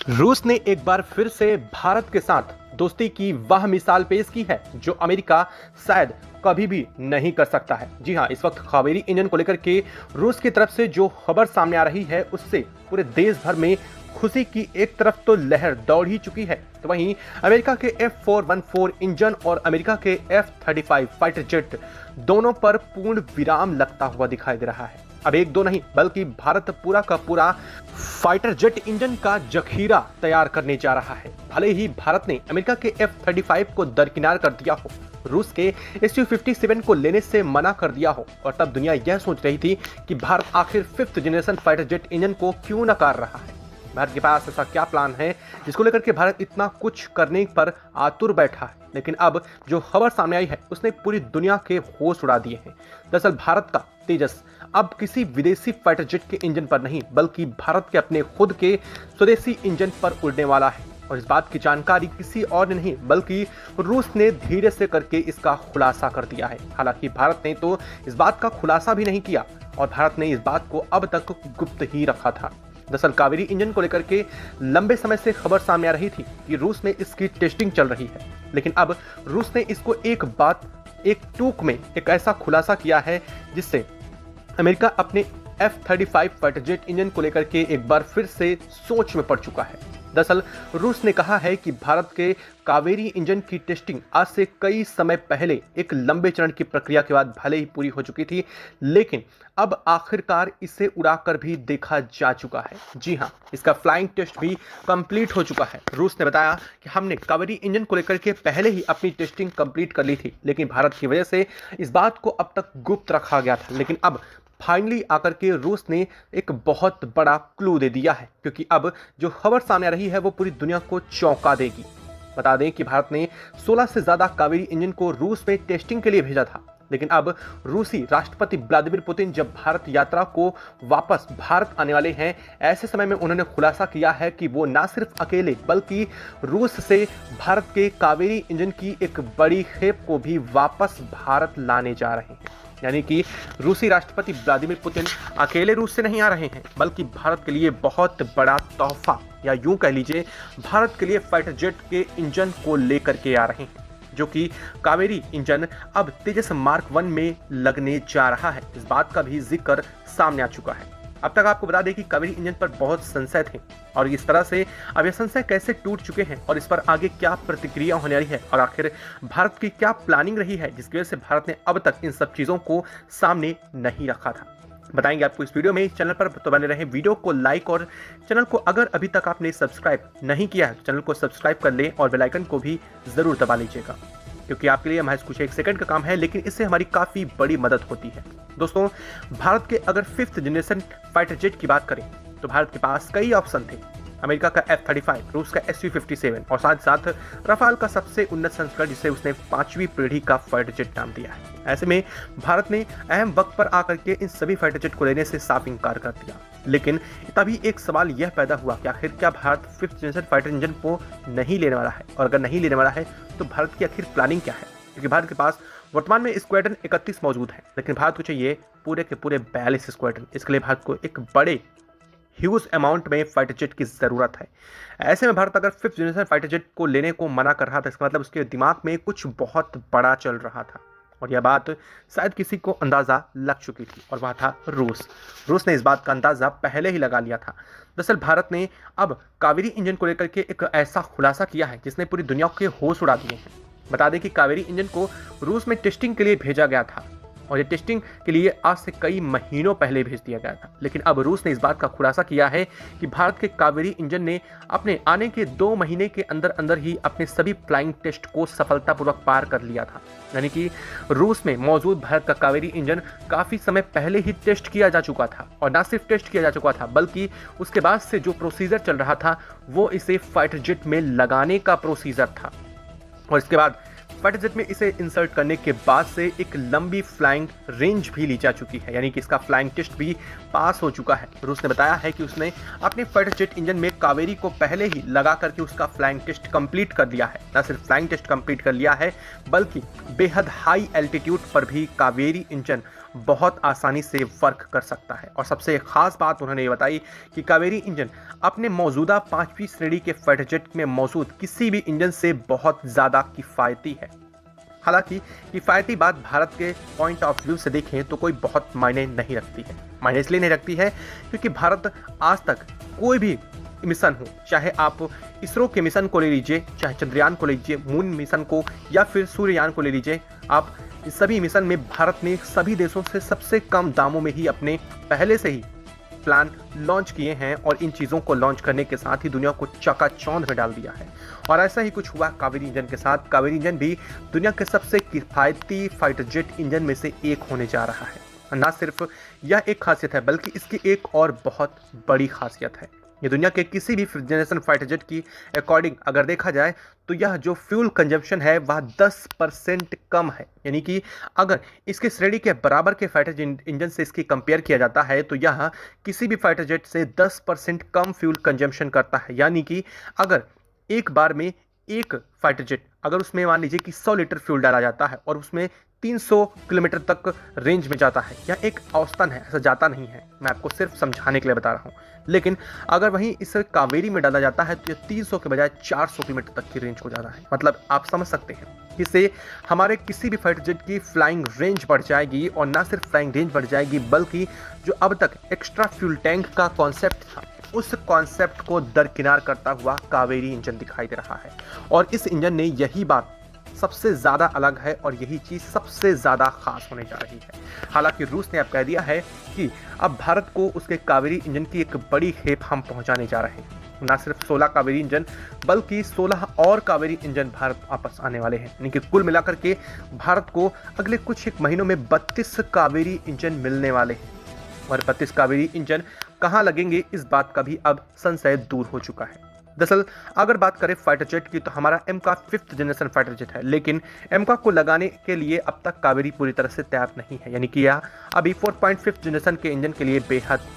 रूस ने एक बार फिर से भारत के साथ दोस्ती की वह मिसाल पेश की है जो अमेरिका शायद कभी भी नहीं कर सकता है। जी हां, इस वक्त कावेरी इंजन को लेकर के रूस की तरफ से जो खबर सामने आ रही है उससे पूरे देश भर में खुशी की एक तरफ तो लहर दौड़ ही चुकी है, तो वहीं अमेरिका के F414 इंजन और अमेरिका के F-35 फाइटर जेट दोनों पर पूर्ण विराम लगता हुआ दिखाई दे रहा है। अब एक दो नहीं बल्कि भारत पूरा का पूरा फाइटर जेट इंजन का जखीरा तैयार करने जा रहा है। भले ही भारत ने अमेरिका के F-35 को दरकिनार कर दिया हो, रूस के Su-57 को लेने से मना कर दिया हो, और तब दुनिया यह सोच रही थी कि भारत आखिर 5th generation fighter jet engine को क्यों नकार रहा है। भारत के पास ऐसा क्या प्लान है जिसको लेकर के भारत इतना कुछ करने पर आतुर बैठा है। लेकिन अब जो खबर सामने आई है उसने पूरी दुनिया के होश उड़ा दिए हैं। दरअसल भारत का तेजस अब किसी विदेशी फाइटर जेट के इंजन पर नहीं बल्कि भारत के अपने खुद के स्वदेशी इंजन पर उड़ने वाला है, और इस बात की जानकारी किसी और ने नहीं बल्कि रूस ने धीरे से करके इसका खुलासा कर दिया है। हालांकि भारत ने तो इस बात का खुलासा भी नहीं किया और भारत ने इस बात को अब तक गुप्त ही रखा था। दरअसल कावेरी इंजन को लेकर के लंबे समय से खबर सामने आ रही थी कि रूस में इसकी टेस्टिंग चल रही है, लेकिन अब रूस ने इसको एक टूक में एक ऐसा खुलासा किया है जिससे अमेरिका अपने F-35 फाइटर जेट इंजन को लेकर के एक बार फिर से सोच में पड़ चुका है। दरअसल रूस ने कहा है कि भारत के कावेरी इंजन की टेस्टिंग आज से कई समय पहले एक लंबे चरण की प्रक्रिया के बाद भले ही पूरी हो चुकी थी, लेकिन अब आखिरकार इसे उड़ाकर भी देखा जा चुका है। जी हां, इसका फ्लाइंग टेस्ट भी कंप्लीट हो चुका है। रूस ने बताया कि हमने कावेरी इंजन को लेकर के पहले ही अपनी टेस्टिंग कंप्लीट कर ली थी, लेकिन भारत की वजह से इस बात को अब तक गुप्त रखा गया था। लेकिन अब फाइनली आकर के रूस ने एक बहुत बड़ा क्लू दे दिया है, क्योंकि अब जो खबर सामने आ रही है वो पूरी दुनिया को चौंका देगी। बता दें कि भारत ने 16 से ज्यादा कावेरी इंजन को रूस में टेस्टिंग के लिए भेजा था, लेकिन अब रूसी राष्ट्रपति व्लादिमीर पुतिन जब भारत यात्रा को वापस भारत आने वाले हैं, ऐसे समय में उन्होंने खुलासा किया है कि वो न सिर्फ अकेले बल्कि रूस से भारत के कावेरी इंजन की एक बड़ी खेप को भी वापस भारत लाने जा रहे हैं। यानी कि रूसी राष्ट्रपति व्लादिमीर पुतिन अकेले रूस से नहीं आ रहे हैं बल्कि भारत के लिए बहुत बड़ा तोहफा या यूं कह लीजिए भारत के लिए फाइटर जेट के इंजन को लेकर के आ रहे हैं, जो कि कावेरी इंजन अब तेजस मार्क 1 में लगने जा रहा है। इस बात का भी जिक्र सामने आ चुका है। अब तक आपको बता दें कि कावेरी इंजन पर बहुत संशय थे और इस तरह से अब ये संशय कैसे टूट चुके हैं और इस पर आगे क्या प्रतिक्रिया होने वाली है और आखिर भारत की क्या प्लानिंग रही है जिसकी वजह से भारत ने अब तक इन सब चीज़ों को सामने नहीं रखा था, बताएंगे आपको इस वीडियो में। चैनल पर तो बने रहे, वीडियो को लाइक और चैनल को अगर अभी तक आपने सब्सक्राइब नहीं किया है तो चैनल को सब्सक्राइब कर लें और बेल आइकन को भी ज़रूर दबा लीजिएगा, क्योंकि आपके लिए महज कुछ एक सेकंड का काम है लेकिन इससे हमारी काफ़ी बड़ी मदद होती है। दोस्तों, भारत के अगर 5th जनरेशन फाइटर जेट की बात करें तो भारत के पास कई ऑप्शन थे। अमेरिका का F-35, रूस का Su-57 और साथ साथ रफाल का सबसे उन्नत संस्करण जिसे उसने 5वीं पीढ़ी का फाइटर जेट नाम दिया है। ऐसे में भारत ने अहम वक्त पर आकर के इन सभी फाइटर जेट को लेने से साफ इंकार कर दिया। लेकिन तभी एक सवाल यह पैदा हुआ कि आखिर क्या Bharat 5th generation fighter engine को नहीं लेने वाला है, और अगर नहीं लेने वाला है तो भारत की आखिर प्लानिंग क्या है, क्योंकि भारत के पास वर्तमान में स्क्वाड्रन 31 मौजूद है, लेकिन भारत को चाहिए पूरे के पूरे 42 स्क्वाड्रन। इसके लिए भारत को एक बड़े ह्यूज अमाउंट में फाइटर जेट की ज़रूरत है। ऐसे में भारत अगर 5th जनरेशन फाइटर जेट को लेने को मना कर रहा था, इसका मतलब उसके दिमाग में कुछ बहुत बड़ा चल रहा था, और यह बात शायद किसी को अंदाज़ा लग चुकी थी, और वह था रूस। रूस ने इस बात का अंदाज़ा पहले ही लगा लिया था। दरअसल भारत ने अब कावेरी इंजन को लेकर के एक ऐसा खुलासा किया है जिसने पूरी दुनिया के होश उड़ा दिए हैं। बता दें कि कावेरी इंजन को रूस में टेस्टिंग के लिए भेजा गया था, और ये टेस्टिंग के लिए आज से कई महीनों पहले भेज दिया गया था, लेकिन अब रूस ने इस बात का खुलासा किया है कि भारत के कावेरी इंजन ने अपने आने के 2 महीने के अंदर अंदर ही अपने सभी फ्लाइंग टेस्ट को सफलतापूर्वक पार कर लिया था। यानी कि रूस में मौजूद भारत का कावेरी इंजन काफ़ी समय पहले ही टेस्ट किया जा चुका था, और न सिर्फ टेस्ट किया जा चुका था बल्कि उसके बाद से जो प्रोसीजर चल रहा था वो इसे फाइटर जेट में लगाने का प्रोसीजर था, और इसके बाद फाइटर जेट में इसे इंसर्ट करने के बाद से एक लंबी फ्लाइंग रेंज भी ली जा चुकी है, यानी कि इसका फ्लाइंग टेस्ट भी पास हो चुका है। रूस ने बताया है कि उसने अपने फाइटर जेट इंजन में कावेरी को पहले ही लगा करके उसका फ्लाइंग टेस्ट कंप्लीट कर लिया है। न सिर्फ फ्लाइंग टेस्ट कंप्लीट कर लिया है, बल्कि बेहद हाई एल्टीट्यूड पर भी कावेरी इंजन बहुत आसानी से वर्क कर सकता है। और सबसे खास बात उन्होंने ये बताई कि कावेरी इंजन अपने मौजूदा 5वीं श्रेणी के फाइटर जेट में मौजूद किसी भी इंजन से बहुत ज़्यादा किफ़ायती है। हालांकि किफ़ायती बात भारत के पॉइंट ऑफ व्यू से देखें तो कोई बहुत मायने नहीं रखती है। मायने इसलिए नहीं रखती है क्योंकि भारत आज तक कोई भी मिशन हो, चाहे आप इसरो के मिशन को ले लीजिए, चाहे चंद्रयान को ले लीजिए, मून मिशन को, या फिर सूर्ययान को ले लीजिए, आप इस सभी मिशन में भारत ने सभी देशों से सबसे कम दामों में ही अपने पहले से ही प्लान लॉन्च किए हैं और इन चीज़ों को लॉन्च करने के साथ ही दुनिया को चकाचौंध में डाल दिया है। और ऐसा ही कुछ हुआ कावेरी इंजन के साथ। कावेरी इंजन भी दुनिया के सबसे किफ़ायती फाइटर जेट इंजन में से एक होने जा रहा है। ना सिर्फ यह एक खासियत है, बल्कि इसकी एक और बहुत बड़ी खासियत है। ये दुनिया के किसी भी जनरेशन फाइटर जेट की अकॉर्डिंग अगर देखा जाए तो यह जो फ्यूल कंजम्पशन है वह 10% कम है। यानी कि अगर इसके श्रेणी के बराबर के फाइटर इंजन से इसकी कंपेयर किया जाता है तो यह किसी भी फाइटर जेट से 10% कम फ्यूल कंजम्पशन करता है। यानी कि अगर एक बार में एक फाइटर जेट, अगर उसमें मान लीजिए कि 100 लीटर फ्यूल डाला जाता है और उसमें 300 किलोमीटर तक रेंज में जाता है, यह एक औसतन है, ऐसा जाता नहीं है, मैं आपको सिर्फ समझाने के लिए बता रहा हूँ। लेकिन अगर वहीं इसे कावेरी में डाला जाता है तो यह 300 के बजाय 400 किलोमीटर तक की रेंज को जाता है। मतलब आप समझ सकते हैं, इससे हमारे किसी भी फाइटर जेट की फ्लाइंग रेंज बढ़ जाएगी। और ना सिर्फ फ्लाइंग रेंज बढ़ जाएगी, बल्कि जो अब तक एक्स्ट्रा फ्यूल टैंक का कॉन्सेप्ट था, उस कॉन्सेप्ट को दरकिनार करता हुआ कावेरी इंजन दिखाई दे रहा है। और इस इंजन ने यही बात सबसे ज़्यादा अलग है और यही चीज़ सबसे ज़्यादा खास होने जा रही है। हालांकि रूस ने अब कह दिया है कि अब भारत को उसके कावेरी इंजन की एक बड़ी खेप हम पहुंचाने जा रहे हैं। ना सिर्फ 16 कावेरी इंजन, बल्कि 16 और कावेरी इंजन भारत वापस आने वाले हैं। यानी कि कुल मिलाकर के भारत को अगले कुछ एक महीनों में 32 कावेरी इंजन मिलने वाले हैं। और 32 कावेरी इंजन कहाँ लगेंगे, इस बात का भी अब संशय दूर हो चुका है। दरअसल अगर बात करें फाइटर जेट की तो हमारा एमका 5th जनरेशन फाइटर जेट है, लेकिन एमका को लगाने के लिए अब तक कावेरी पूरी तरह से तैयार नहीं है। यानी कि यह अभी 4.5 जनरेशन के इंजन के लिए बेहद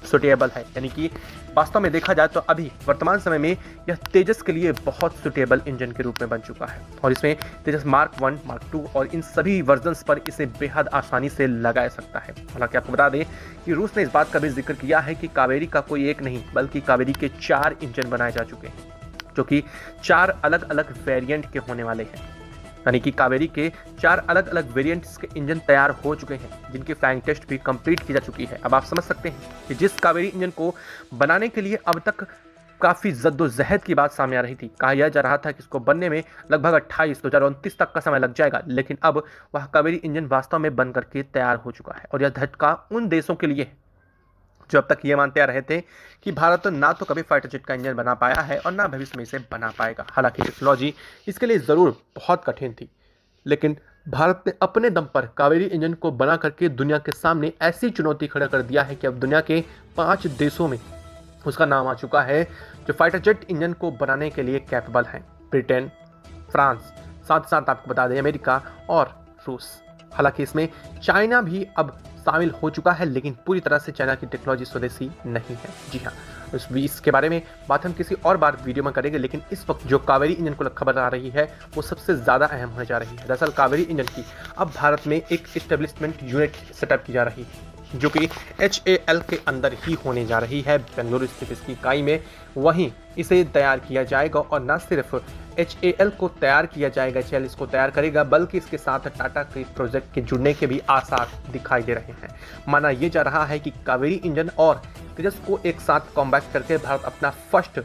सुटेबल है। यानी कि वास्तव में देखा जाए तो अभी वर्तमान समय में यह तेजस के लिए बहुत सुटेबल इंजन के रूप में बन चुका है। और इसमें तेजस मार्क 1, मार्क 2 और इन सभी वर्जन्स पर इसे बेहद आसानी से लगाया सकता है। हालांकि आपको बता दें कि रूस ने इस बात का भी जिक्र किया है कि कावेरी का कोई एक नहीं, बल्कि कावेरी के 4 इंजन बनाए जा चुके हैं, जो कि 4 अलग अलग वेरिएंट के होने वाले हैं। यानी कि कावेरी के 4 अलग अलग वेरिएंट्स के इंजन तैयार हो चुके हैं, जिनकी फ्लाइंग टेस्ट भी कंप्लीट की जा चुकी है। अब आप समझ सकते हैं कि जिस कावेरी इंजन को बनाने के लिए अब तक काफ़ी जद्दोजहद की बात सामने आ रही थी, कहा यह जा रहा था कि इसको बनने में लगभग 2029 तक का समय लग जाएगा, लेकिन अब वह कावेरी इंजन वास्तव में बन करके तैयार हो चुका है। और यह झटका उन देशों के लिए है जो अब तक ये मानते आ रहे थे कि भारत ना तो कभी फाइटर जेट का इंजन बना पाया है और ना भविष्य में इसे बना पाएगा। हालांकि टेक्नोलॉजी इसके लिए ज़रूर बहुत कठिन थी, लेकिन भारत ने अपने दम पर कावेरी इंजन को बना करके दुनिया के सामने ऐसी चुनौती खड़ा कर दिया है कि अब दुनिया के 5 देशों में उसका नाम आ चुका है जो फाइटर जेट इंजन को बनाने के लिए कैपेबल हैं। ब्रिटेन, फ्रांस, साथ साथ आपको बता दें अमेरिका और रूस। हालांकि इसमें चाइना भी अब शामिल हो चुका है, लेकिन पूरी तरह से चाइना की टेक्नोलॉजी स्वदेशी नहीं है। जी हाँ, इसके बारे में बात हम किसी और बार वीडियो में करेंगे, लेकिन इस वक्त जो कावेरी इंजन को खबर आ रही है वो सबसे ज़्यादा अहम होने जा रही है। दरअसल कावेरी इंजन की अब भारत में एक एस्टेब्लिशमेंट यूनिट सेटअप की जा रही है, जो कि HAL के अंदर ही होने जा रही है। बेंगलुरु स्थित इसकी इकाई में वहीं इसे तैयार किया जाएगा। और न सिर्फ HAL को तैयार किया जाएगा, HAL इसको तैयार करेगा, बल्कि इसके साथ टाटा के प्रोजेक्ट के जुड़ने के भी आसार दिखाई दे रहे हैं। माना यह जा रहा है कि कावेरी इंजन और तेजस को एक साथ कॉम्बैक्ट करके भारत अपना first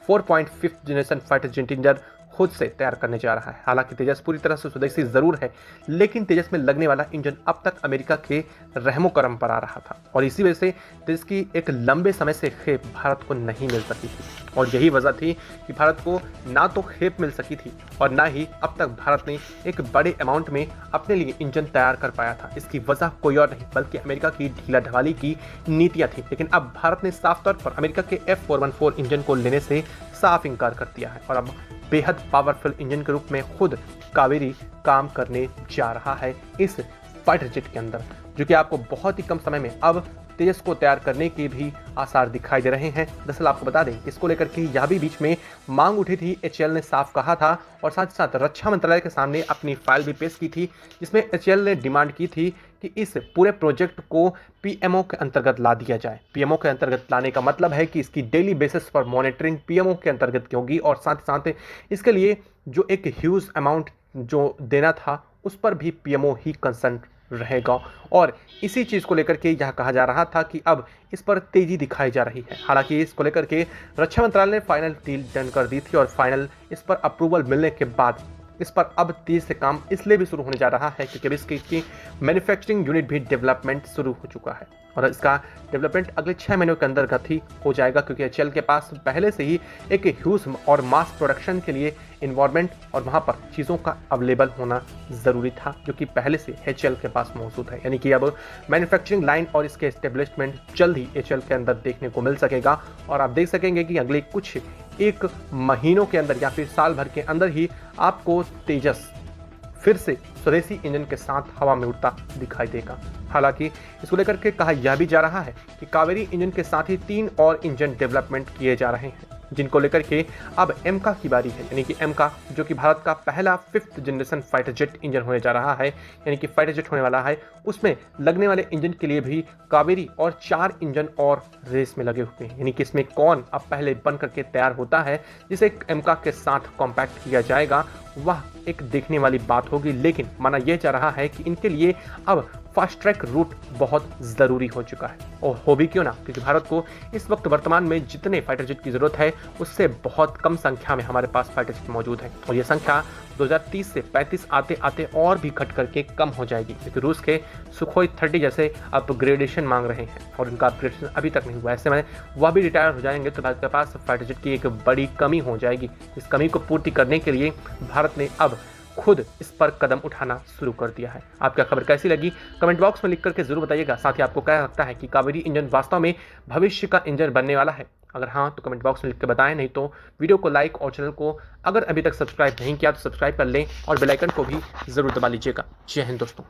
4.5 generation fighter jet engine खुद से तैयार करने जा रहा है। हालांकि तेजस पूरी तरह से स्वदेशी जरूर है, लेकिन तेजस में लगने वाला इंजन अब तक अमेरिका के रहमो करम पर आ रहा था और इसी वजह से तेजस की एक लंबे समय से खेप भारत को नहीं मिल सकी थी। और यही वजह थी कि भारत को ना तो खेप मिल सकी थी और ना ही अब तक भारत ने एक बड़े अमाउंट में अपने लिए इंजन तैयार कर पाया था। इसकी वजह कोई और नहीं बल्कि अमेरिका की ढीला ढवाली की नीतियां थी। लेकिन अब भारत ने साफ तौर पर अमेरिका के F414 इंजन को लेने से साफ इनकार कर दिया है और अब बेहद पावरफुल इंजन के रूप में खुद कावेरी काम करने जा रहा है इस फाइटर जेट के अंदर, जो कि आपको बहुत ही कम समय में अब तेजस को तैयार करने के भी आसार दिखाई दे रहे हैं। दरअसल आपको बता दें, इसको लेकर के यह भी बीच में मांग उठी थी, एचएएल ने साफ कहा था और साथ ही साथ रक्षा मंत्रालय के सामने अपनी फाइल भी पेश की थी, जिसमें एचएएल ने डिमांड की थी कि इस पूरे प्रोजेक्ट को पीएमओ के अंतर्गत ला दिया जाए। पीएमओ के अंतर्गत लाने का मतलब है कि इसकी डेली बेसिस पर मॉनिटरिंग पीएमओ के अंतर्गत की होगी और साथ ही साथ इसके लिए जो एक ह्यूज अमाउंट जो देना था उस पर भी पीएमओ ही कंसर्न रहेगा। और इसी चीज़ को लेकर के यह कहा जा रहा था कि अब इस पर तेजी दिखाई जा रही है। हालांकि इसको लेकर के रक्षा मंत्रालय ने फाइनल डील डन कर दी थी और फाइनल इस पर अप्रूवल मिलने के बाद इस पर अब तेज से काम इसलिए भी शुरू होने जा रहा है क्योंकि इसकी मैन्युफैक्चरिंग यूनिट भी डेवलपमेंट शुरू हो चुका है और इसका डेवलपमेंट अगले 6 महीनों के अंतर्गत ही हो जाएगा, क्योंकि एचएएल के पास पहले से ही एक ह्यूज और मास प्रोडक्शन के लिए इन्वायरमेंट और वहाँ पर चीज़ों का अवेलेबल होना ज़रूरी था, जो कि पहले से एचएएल के पास मौजूद है। यानी कि अब मैन्युफैक्चरिंग लाइन और इसके एस्टेब्लिशमेंट जल्द ही एचएएल के अंदर देखने को मिल सकेगा और आप देख सकेंगे कि अगले कुछ एक महीनों के अंदर या फिर साल भर के अंदर ही आपको तेजस फिर से स्वदेशी इंजन के साथ हवा में उड़ता दिखाई देगा। हालांकि इसको लेकर के कहा यह भी जा रहा है कि कावेरी इंजन के साथ ही 3 और इंजन डेवलपमेंट किए जा रहे हैं, जिनको लेकर के अब एमका की बारी है। यानी कि एमका जो कि भारत का पहला 5th generation fighter jet engine होने जा रहा है, यानी कि फाइटर जेट होने वाला है, उसमें लगने वाले इंजन के लिए भी कावेरी और 4 इंजन और रेस में लगे हुए हैं। यानी कि इसमें कौन अब पहले बन करके तैयार होता है जिसे एमका के साथ कॉम्पैक्ट किया जाएगा, वह एक देखने वाली बात होगी। लेकिन माना यह जा रहा है कि इनके लिए अब फास्ट ट्रैक रूट बहुत ज़रूरी हो चुका है और हो भी क्यों ना, क्योंकि भारत को इस वक्त वर्तमान में जितने फाइटर जेट की ज़रूरत है उससे बहुत कम संख्या में हमारे पास फाइटर जेट मौजूद है और ये संख्या 2030 से 35 आते आते और भी घट करके कम हो जाएगी, क्योंकि रूस के सुखोई 30 जैसे अपग्रेडेशन मांग रहे हैं और उनका अपग्रेडेशन अभी तक नहीं हुआ। ऐसे में वह भी रिटायर हो जाएंगे तो भारत के पास फाइटर जेट की एक बड़ी कमी हो जाएगी। इस कमी को पूर्ति करने के लिए भारत ने अब खुद इस पर कदम उठाना शुरू कर दिया है। आपका खबर कैसी लगी कमेंट बॉक्स में लिख करके जरूर बताइएगा। साथ ही आपको क्या लगता है कि कावेरी इंजन वास्तव में भविष्य का इंजन बनने वाला है? अगर हाँ तो कमेंट बॉक्स में लिख के बताएं, नहीं तो वीडियो को लाइक और चैनल को अगर अभी तक सब्सक्राइब नहीं किया तो सब्सक्राइब कर लें और बेल आइकन को भी जरूर दबा लीजिएगा। जय हिंद दोस्तों।